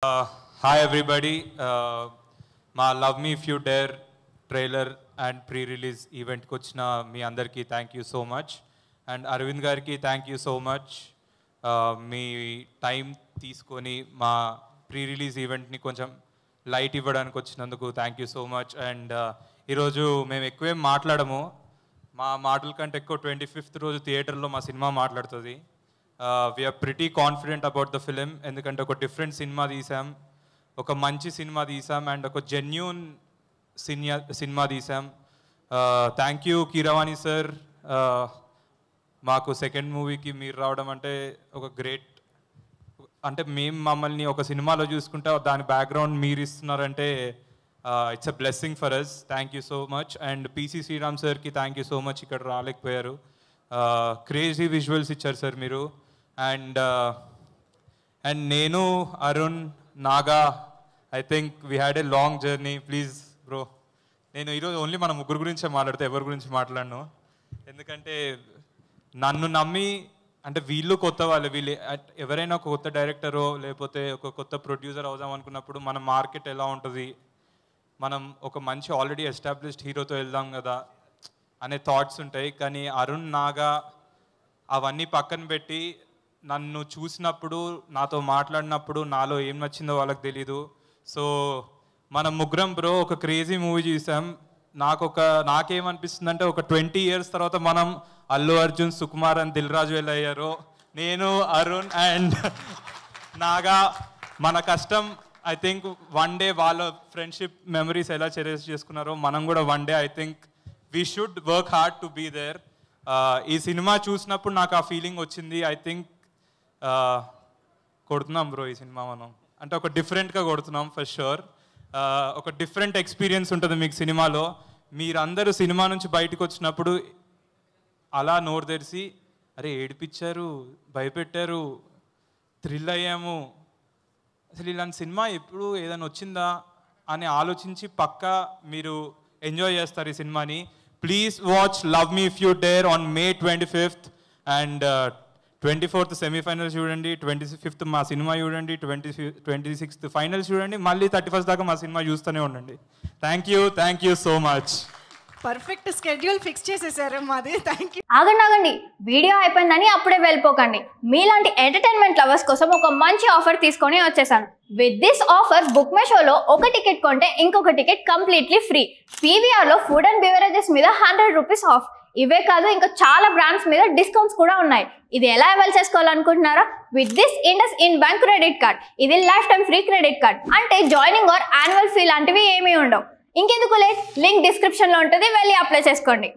Hi everybody. My Love Me If You Dare trailer and pre-release event kochina మీ అందరికీ thank you so much. And Arvind గారికి thank you so much. Me time తీసుకొని మా pre-release ఈవెంట్ని కొంచెం light ఇవ్వడానికి వచ్చినందుకు thank you so much. And ఈరోజు మేము ఎక్కువేం మాట్లాడము, మా మాటల కంటే ఎక్కువ 25th రోజు థియేటర్లో మా సినిమా మాట్లాడుతుంది. We're pretty confident about the film, ఎందుకంటే ఒక డిఫరెంట్ సినిమా తీసాం, ఒక మంచి సినిమా తీసాం అండ్ ఒక జెన్యూన్ సినిమా తీసాం. థ్యాంక్ యూ కీరవాణి సార్, మాకు సెకండ్ మూవీకి మీరు రావడం అంటే ఒక గ్రేట్, అంటే మేము మమ్మల్ని ఒక సినిమాలో చూసుకుంటే దాని బ్యాక్గ్రౌండ్ మీరు ఇస్తున్నారంటే it's a blessing for us. Thank you so much. And PC Sreeram సార్కి థ్యాంక్ యూ సో మచ్, ఇక్కడ రాలేకపోయారు. క్రేజీ విజువల్స్ ఇచ్చారు సార్ మీరు. అండ్ నేను, Arun, Naga, I think we had a long journey. Please bro, నేను ఈరోజు ఓన్లీ మన ముగ్గురు గురించే మాట్లాడితే ఎవరి గురించి మాట్లాడను, ఎందుకంటే నన్ను నమ్మి, అంటే వీళ్ళు కొత్త వాళ్ళు, వీళ్ళు ఎవరైనా ఒక కొత్త డైరెక్టరో లేకపోతే ఒక కొత్త ప్రొడ్యూసర్ అవుదాం అనుకున్నప్పుడు మన మార్కెట్ ఎలా ఉంటుంది, మనం ఒక మంచి ఆల్రెడీ ఎస్టాబ్లిష్డ్ హీరోతో వెళ్దాం కదా అనే థాట్స్ ఉంటాయి. కానీ అరుణ్, నాగా అవన్నీ పక్కన పెట్టి నన్ను చూసినప్పుడు, నాతో మాట్లాడినప్పుడు నాలో ఏం నచ్చిందో వాళ్ళకి తెలీదు. సో మనం ముగ్గురం బ్రో ఒక క్రేజీ మూవీ చూసాం. నాకేమనిపిస్తుంది అంటే ఒక 20 years తర్వాత మనం అల్లు అర్జున్, సుకుమార్ అండ్ దిల్ రాజు ఎలా అయ్యారో, నేను, అరుణ్ అండ్ నాగా మన కష్టం, ఐ థింక్ వన్ డే వాళ్ళ ఫ్రెండ్షిప్ మెమరీస్ ఎలా చెరిష్ చేసుకున్నారో మనం కూడా one day I think we should work hard to be there. ఈ సినిమా చూసినప్పుడు నాకు ఆ ఫీలింగ్ వచ్చింది. ఐ థింక్ కొడుతున్నాం బ్రో ఈ సినిమా మనం, అంటే ఒక డిఫరెంట్గా కొడుతున్నాం ఫర్ షూర్. ఒక డిఫరెంట్ ఎక్స్పీరియన్స్ ఉంటుంది మీకు సినిమాలో. మీరందరూ సినిమా నుంచి బయటకు వచ్చినప్పుడు అలా నోరు తెరిచి అరే ఏడిపించారు, భయపెట్టారు, థ్రిల్ అయ్యాము, అసలు ఇలాంటి సినిమా ఎప్పుడు ఏదైనా వచ్చిందా అని ఆలోచించి పక్కా మీరు ఎంజాయ్ చేస్తారు ఈ సినిమాని. Please watch love me if you dare on May 25th and 24th semifinals చూడండి, 25th మా సినిమా చూడండి, 26th ఫైనల్స్ చూడండి, మళ్ళీ 31st దాకా మా సినిమా చూస్తూనే ఉండండి. Thank you so much. Perfect schedule fix చేసేసారు మాది. Thank you. ఆగండి, వీడియో అయిపోయిందని అప్పుడే వెళ్ళిపోకండి. మీలాంటి ఎంటర్టైన్మెంట్ లవర్స్ కోసం ఒక మంచి ఆఫర్ తీసుకొని వచ్చేసాను. With this offer book my షోలో ఒక టికెట్ కొంటే ఇంకొక టికెట్ కంప్లీట్లీ ఫ్రీ. పీవీఆర్లో ఫుడ్ అండ్ బెవరేజెస్ మీద 100 రూపీస్ ఆఫ్. ఇవే కాదు, ఇంకా చాలా బ్రాండ్స్ మీద డిస్కౌంట్స్ కూడా ఉన్నాయి. ఇది ఎలా అవైల్ చేసుకోవాలనుకుంటున్నారా? With this IndusInd bank credit card. ఇది lifetime free credit card, అంటే జాయినింగ్ ఆర్ యాన్యువల్ ఫీ లాంటివి ఏమీ ఉండవు. ఇంకెందుకు లేట్, లింక్ డిస్క్రిప్షన్లో ఉంటుంది, వెళ్ళి అప్లై చేసుకోండి.